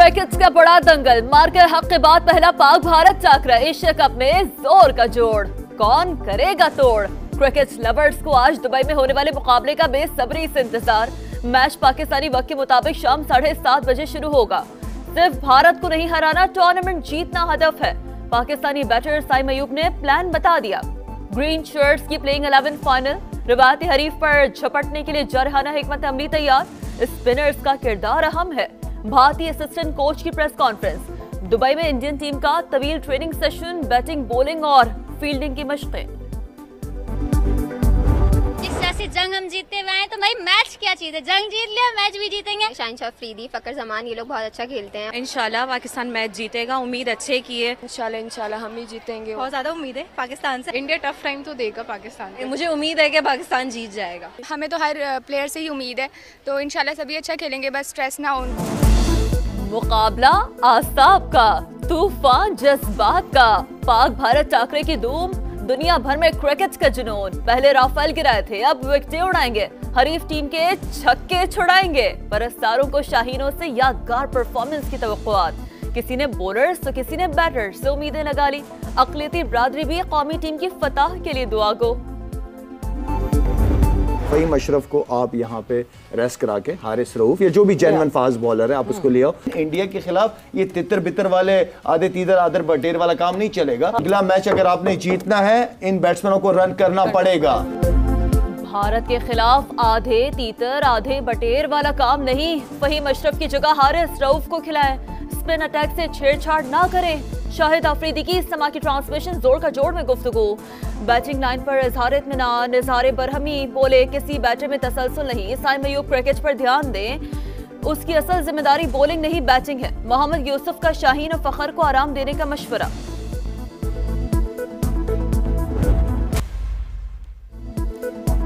Cricket का बड़ा दंगल, मारकर हक के बाद पहला पाक भारत टाकरा, एशिया कप में जोर का जोड़, कौन करेगा तोड़। क्रिकेट लवर्स को आज दुबई में होने वाले मुकाबले का बेसब्री से इंतजार। मैच पाकिस्तानी वक्त के मुताबिक शाम 7:30 बजे शुरू होगा। सिर्फ भारत को नहीं हराना, टूर्नामेंट जीतना हदफ है। पाकिस्तानी बैटर साइम अयूब ने प्लान बता दिया। ग्रीन शर्ट्स की प्लेइंग 11 फाइनल, रिवायती हरीफ पर झपटने के लिए जरहाना हिकमत अमली तैयार। स्पिनर्स का किरदार अहम है। भारतीय असिस्टेंट कोच की प्रेस कॉन्फ्रेंस। दुबई में इंडियन टीम का तवील ट्रेनिंग सेशन, बैटिंग, बॉलिंग और फील्डिंग की मशक़ें। जिस तरह से जंग हम जीतते हुए हैं तो भाई मैच क्या चीज है, जंग जीत लिया मैच भी जीतेंगे। शाहिनशाह अफरीदी, फकर जमान, ये लोग बहुत अच्छा खेलते हैं। इंशाल्लाह पाकिस्तान मैच जीतेगा, उम्मीद अच्छे की है। इंशाल्लाह हम ही जीतेंगे। बहुत ज्यादा उम्मीद है पाकिस्तान से। इंडिया टफ टाइम तो देगा पाकिस्तान को। मुझे उम्मीद है कि पाकिस्तान जीत जाएगा। हमें तो हर प्लेयर से ही उम्मीद है, तो इंशाल्लाह सभी अच्छा खेलेंगे, बस स्ट्रेस ना हो। मुकाबला आसाब का, तूफान जज्बात का, पाक भारत टाकरे की धूम, दुनिया भर में क्रिकेट का जुनून। पहले राफेल गिराए थे, अब विकेटें उड़ाएंगे, हरीफ टीम के छक्के छुड़ाएंगे। परस्तारों को शाहीनों से यादगार परफॉर्मेंस की तवक्कुआत। किसी ने बॉलर्स तो किसी ने बैटर्स से उम्मीदें लगा ली। अक़लियती बिरादरी भी कौमी टीम की फतह के लिए दुआ गो। फ़हीम अशरफ को आप यहाँ पे रेस्ट करा के हारिस रऊफ या जो भी जेन्युइन फास्ट बॉलर है आप उसको ले आओ। इंडिया के खिलाफ ये तितर बितर वाले आधे तीदर आधर बटेर वाला काम नहीं चलेगा। अगला मैच अगर आपने जीतना है, इन बैट्समैनों को रन करना पड़ेगा। भारत के खिलाफ आधे तीतर आधे बटेर वाला काम नहीं। फ़हीम अशरफ की जगह हारिस रऊफ को खिलाएं। स्पिन अटैक से छेड़छाड़ ना करें। शाहिद अफरीदी की इस समा की ट्रांसमिशन जोड़ का जोड़ में गुफ्तगू। बैटिंग लाइन पर इजहार इत्मीनान, इजहार बरहमी, बोले किसी बैटर में तसलसल नहीं। साइम अयूब क्रिकेट पर ध्यान दें, उसकी असल जिम्मेदारी बॉलिंग नहीं बैटिंग है। मोहम्मद यूसुफ का शाहीन और फखर को आराम देने का मशवरा।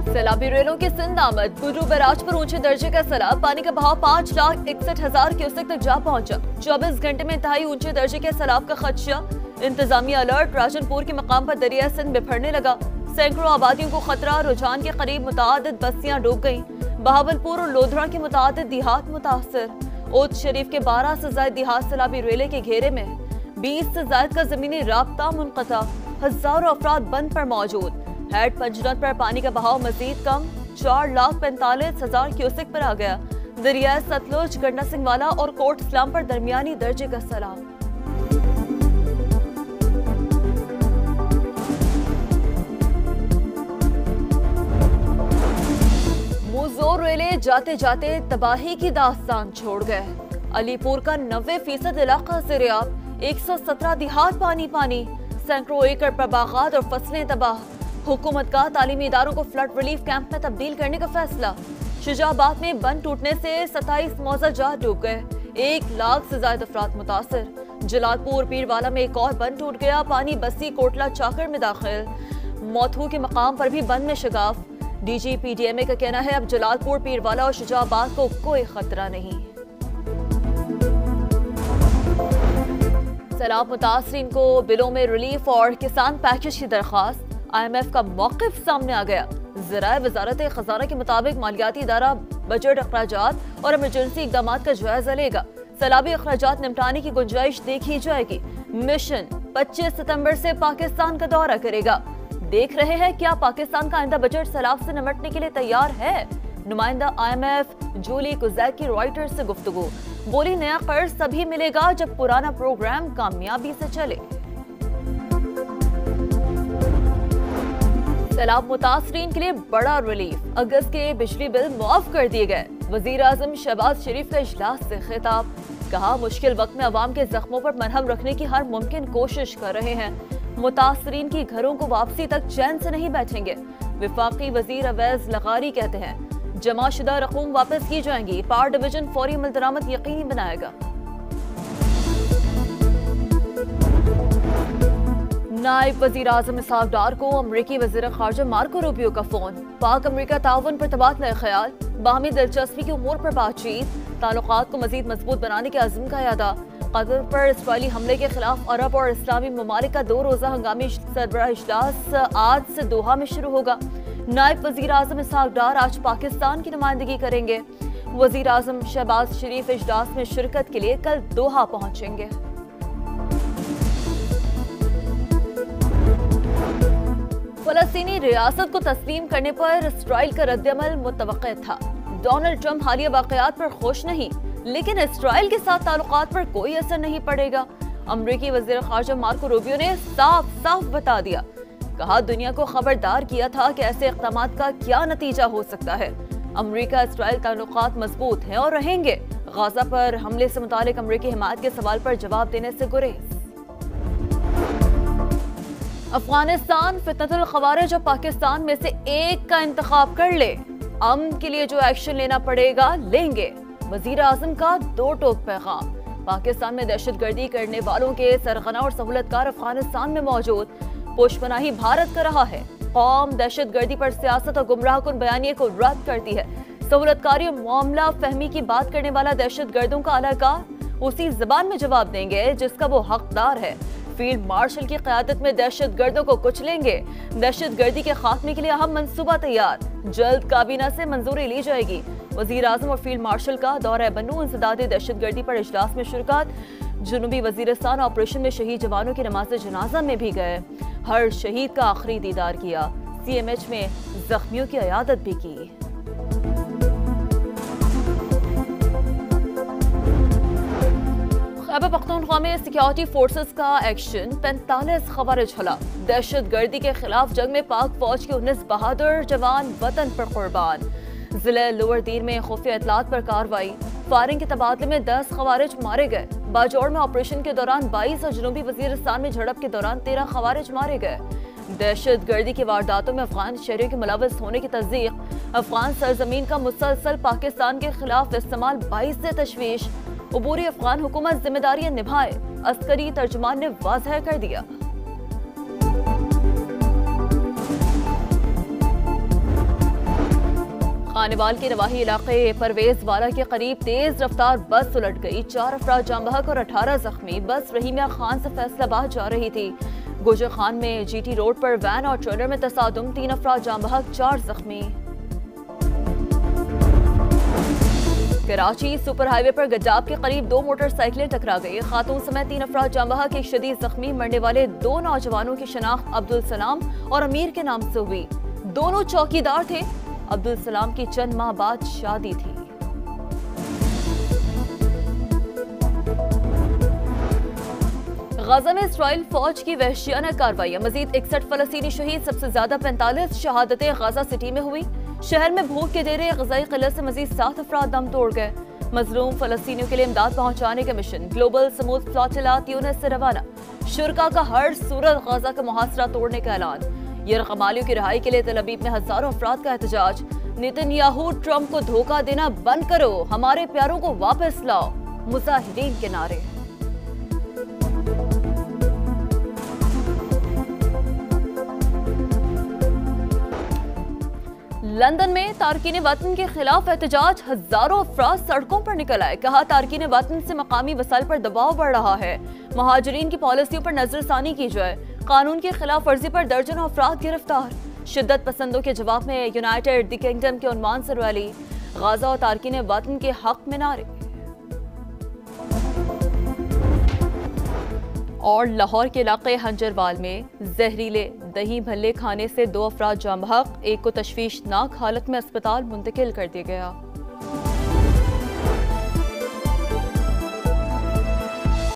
सैलाबी रेलों की सिंध आमद, बुडू बैराज पर ऊंचे दर्जे का सैलाब, पानी का बहाव 5,61,000 क्यूसेक तक जा पहुंचा। 24 घंटे में इंतहाई ऊंचे दर्जे के सैलाब का खदशा। इंतजामिया अलर्ट, राजनपुर के मकाम पर दरिया सिंध बिफरने लगा। सैकड़ों आबादियों को खतरा, रुझान के करीब मुतादिद बस्तियां डूब गईं। बहावलपुर और लोधरा के मुतादिद देहात मुतासर। ओद शरीफ के 12 से ज्यादा देहात सैलाबी रेले के घेरे में। 20 से ज्यादा का जमीनी राब्ता मुनक़ता। हजारों अफराद बंद पर मौजूद। हेड पंजनत पर पानी का बहाव मजीद कम, 4,45,000 क्यूसेक पर आ गया। दरिया सतलुज, गंडा सिंह वाला और कोट इस्लाम पर दरमियानी दर्जे का सैलाब। मुज़ोर रेले जाते जाते तबाही की दास्तान छोड़ गए। अलीपुर का 90% इलाका ज़ेर-ए-आब, 117 देहात पानी पानी, सैकड़ों एकड़ पर बागात और फसलें तबाह। हुकूमत का तालीमी इदारों को फ्लड रिलीफ कैंप में तब्दील करने का फैसला। शुजाबाद में बंद टूटने से 27 मौज़ाजात डूब गए। 1 लाख से ज्यादा अफराद मुतासर। जलालपुर पीरवाला में एक और बंद टूट गया, पानी बस्ती कोटला चाकर में दाखिल। मौथू के मकाम पर भी बंद में शगाफ। DGPDMA का कहना है अब जलालपुर पीरवाला और शुजाबाद को कोई खतरा नहीं। सैलाब मुतासरीन को बिलों में रिलीफ और किसान पैकेज की दरख्वास्त। IMF का मौक़िफ़ सामने आ गया। ज़राए वज़ारत ख़ज़ाना के मुताबिक मालियाती इदारा बजट अखराजात और इमरजेंसी इक़दामात का जायजा लेगा। सैलाबी अखराजात निपटाने की गुंजाइश देखी जाएगी। मिशन 25 सितंबर से पाकिस्तान का दौरा करेगा। देख रहे हैं क्या पाकिस्तान का आइंदा बजट सैलाब से निपटने के लिए तैयार है। नुमाइंदा IMF जूली कुज़ैक की रॉयटर्स से गुफ्तगू। बोली नया कर्ज तभी मिलेगा जब पुराना प्रोग्राम कामयाबी से चले। सैलाब मुतासरीन के लिए बड़ा रिलीफ, अगस्त के बिजली बिल मुआफ कर दिए गए। वजीर आजम शहबाज शरीफ का इजलास से खिताब, कहा मुश्किल वक्त में अवाम के जख्मों पर मरहम रखने की हर मुमकिन कोशिश कर रहे हैं। मुतासरीन की घरों को वापसी तक चैन से नहीं बैठेंगे। विफाकी वजीर अवैज लगारी कहते हैं जमाशुदा रकूम वापस की जाएंगी। पावर डिवीजन फौरी अमल दरामद यकीनी बनाएगा। नायब वजीर आजम इसहाक डार को अमरीकी वजीर खारजा मार्को रूबियो का फोन। पाक अमरीका ताउन पर तबादला ख्याल, बाहमी दिलचस्पी की उमूर पर बातचीत, ताल्लुकात को मजीद मजबूत बनाने के अज़्म का यादा। कतर पर इसराइली हमले के खिलाफ अरब और इस्लामी ममालिक का 2 रोज़ा हंगामी सरबराह इजलास आज से दोहा में शुरू होगा। नायब वजीर आजम इसहाक डार आज पाकिस्तान की नुमाइंदगी करेंगे। वजीर आजम शहबाज शरीफ इजलास में शिरकत के लिए कल दोहा पहुंचेंगे। फलस्तीनी रियासत को तस्लीम करने पर इसराइल का रद्दअमल मुतवक्के था। डोनाल्ड ट्रंप हालिया वाकयात पर खुश नहीं, लेकिन इसराइल के साथ ताल्लुकात पर कोई असर नहीं पड़ेगा। अमरीकी वज़ीर ख़ारजा मार्को रूबियो ने साफ साफ बता दिया, कहा दुनिया को खबरदार किया था कि ऐसे इक़दामात का क्या नतीजा हो सकता है। अमरीका इसराइल ताल्लुकात मजबूत हैं और रहेंगे। गाजा पर हमले से मुतालिक अमरीकी हिमायत के सवाल पर जवाब देने से गुरेज। अफगानिस्तान फितनतुल ख़वारिज और पाकिस्तान में से एक का इंतखाब कर ले, अमन के लिए जो एक्शन लेना पड़ेगा लेंगे। वजीर आजम का दो टोक पैगाम। पाकिस्तान में दहशतगर्दी करने वालों के सरगना और सहूलतकार अफगानिस्तान में मौजूद, पुष्पनाही भारत कर रहा है। कौम दहशतगर्दी पर सियासत और गुमराहकुन बयानिए को रद्द करती है। सहूलतकारी और मामला फहमी की बात करने वाला दहशतगर्दों का अलगार उसी जबान में जवाब देंगे जिसका वो हकदार है। फील्ड मार्शल की क़यादत में दहशतगर्दों को कुचलेंगे। दहशतगर्दी के खात्मे के लिए अहम मंसूबा तैयार, जल्द काबीना से मंजूरी ली जाएगी। वजीर आजम और फील्ड मार्शल का दौरा बन्नू इंसदादे दहशतगर्दी पर इजलास में शिरकत। जनूबी वजीरिस्तान ऑपरेशन में शहीद जवानों की नमाज जनाजा में भी गए। हर शहीद का आखिरी दीदार किया। CMH में जख्मियों की अयादत भी की। खैबर पख्तूनख्वा में सिक्योरिटी फोर्सेस का एक्शन, 45 खवारिज हलाक। दहशतगर्दी के खिलाफ जंग में पाक फौज के 19 बहादुर जवान वतन पर कुर्बान। जिले लोअर दीर में खुफिया इतलात पर कार्रवाई, फायरिंग के तबादले में 10 खवारिज मारे गए। बाजौड़ में ऑपरेशन के दौरान 22 और जनूबी वजीरिस्तान में झड़प के दौरान 13 खवारिज मारे गए। दहशतगर्दी की वारदातों में अफगान शहरियों के मुलव्वस होने की तस्दीक। अफगान सरजमीन का मुसलसल पाकिस्तान के खिलाफ इस्तेमाल 22 से तशवीश। उबूरी अफगान हुकूमत जिम्मेदारियां निभाए, अस्करी तर्जुमान ने वाज़ह कर दिया। खानेवाल के नवाही इलाके परवेज वाला के करीब तेज रफ्तार बस उलट गई। 4 अफराद जाम बहक और 18 जख्मी। बस रहीमिया खान से फैसलाबाद जा रही थी। गुजर खान में GT रोड पर वैन और ट्रेलर में तसादुम, 3 अफराद जाम बहक, 4 जख्मी। कराची सुपर हाईवे पर गजाब के करीब 2 मोटरसाइकिलें टकरा गई। खातून समेत 3 अफराद जाम बहक, एक शदीद जख्मी। मरने वाले 2 नौजवानों की शनाख्त अब्दुल सलाम और अमीर के नाम से हुई। दोनों चौकीदार थे। अब्दुल सलाम की चंद माह बाद शादी थी। गाजा में इसराइल फौज की वहशियाना कार्रवाई। मजीद 61 फलस्तीनी शहीद, सबसे ज्यादा 45 शहादतें गाजा सिटी में हुई। शहर में भूख के डेरे ग़िज़ाई क़िल्लत से मजीद 7 अफराद दम तोड़ गए। मजलूम फलस्तीनियों के लिए इमदाद पहुंचाने का मिशन ग्लोबल समूद फ्लोटिला ट्यूनिस से रवाना। शुरका का हर सूरत गाजा का मुहासरा तोड़ने का ऐलान। यरगमालियों की रिहाई के लिए तल अबीब में हजारों अफराद का एहतजाज। नेतन्याहू ट्रंप को धोखा देना बंद करो, हमारे प्यारों को वापस लाओ, मुजाहिदीन के नारे। लंदन में तारकीन वतन के खिलाफ एहतजाज, हजारों अफराद सड़कों पर निकल आए। कहा तारकीन वतन से मकामी वसाइल पर दबाव बढ़ रहा है, महाजरीन की पॉलिसियों पर नजरसानी की जाए। कानून की खिलाफ वर्जी पर दर्जनों अफराद गिरफ्तार। शिद्दत पसंदों के जवाब में यूनाइटेड द किंगडम के उन्वान से रैली। गाजा और तारकीन वतन के हक में नारे। और लाहौर के इलाके हंजरवाल में जहरीले दही भल्ले खाने से 2 अफराद जाम बहक, एक को तशवीशनाक हालत में अस्पताल मुंतकिल कर दिया गया।